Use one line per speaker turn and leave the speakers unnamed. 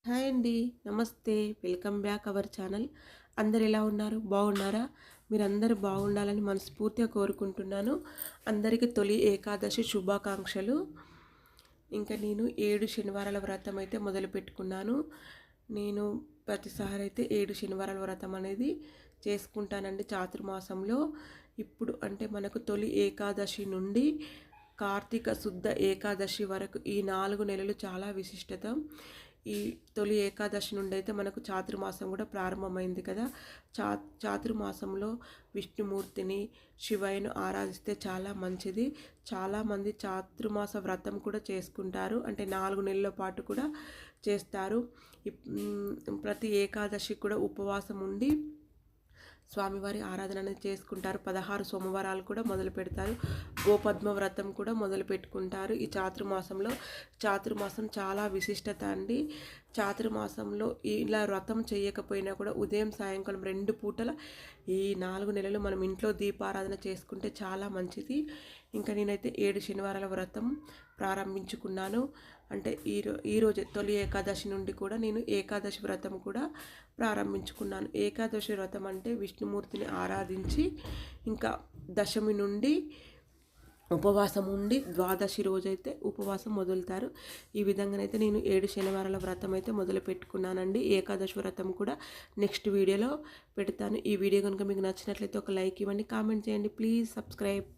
Hi అండి. నమస్తే. Welcome back our channel. అందరు ఎలా ఉన్నారు? బాగున్నారా? మీరందరూ బాగుండాలని మనస్ఫూర్తిగా కోరుకుంటున్నాను. అందరికీ తొలి ఏకాదశి శుభాకాంక్షలు. ఇంకా నేను 7 శనివారాల వ్రతం అయితే మొదలుపెట్టుకున్నాను. నేను ప్రతిసారి అయితే 7 శనివారాల వ్రతం అనేది చేసుకుంటానండి చాతుర్మాసంలో. ఇప్పుడు అంటే మనకు తొలి ఏకాదశి నుండి కార్తీక శుద్ధ ఏకాదశి వరకు ఈ 4 నెలలు చాలా విశిష్టత. ఈ తొలి ఏకాదశి నుండి అయితే మనకు చాతుర్మాసం కూడా ప్రారంభమైంది కదా. చాతుర్మాసంలో విష్ణుమూర్తిని శివయ్యను ఆరాధిస్తే చాలా మంచిది. చాలామంది చాతుర్మాస వ్రతం కూడా చేసుకుంటారు, అంటే 4 నెలల పాటు కూడా చేస్తారు. ప్రతి ఏకాదశి కూడా ఉపవాసం ఉండి స్వామివారి ఆరాధన అనేది చేసుకుంటారు. 16 సోమవారాలు కూడా మొదలు పెడతారు. గోపద్మ వ్రతం కూడా మొదలు పెట్టుకుంటారు. ఈ చాతుర్మాసం చాలా విశిష్టత అండి. చాతుర్మాసంలో ఇలా వ్రతం చేయకపోయినా కూడా ఉదయం సాయంకాలం 2 పూటల ఈ 4 నెలలు మనం ఇంట్లో దీపారాధన చేసుకుంటే చాలా మంచిది. ఇంకా నేనైతే 7 శనివారాల వ్రతం ప్రారంభించుకున్నాను. అంటే ఈరోజే తొలి ఏకాదశి నుండి కూడా నేను ఏకాదశి వ్రతం కూడా ప్రారంభించుకున్నాను. ఏకాదశి వ్రతం అంటే విష్ణుమూర్తిని ఆరాధించి ఇంకా దశమి నుండి ఉపవాసం ఉండి ద్వాదశి రోజైతే ఉపవాసం మొదలుతారు. ఈ విధంగానైతే నేను 7 శనివారాల వ్రతం అయితే మొదలు పెట్టుకున్నానండి. ఏకాదశి వ్రతం కూడా నెక్స్ట్ వీడియోలో పెడతాను. ఈ వీడియో కనుక మీకు నచ్చినట్లయితే ఒక లైక్ ఇవ్వండి, కామెంట్ చేయండి, ప్లీజ్ సబ్స్క్రైబ్.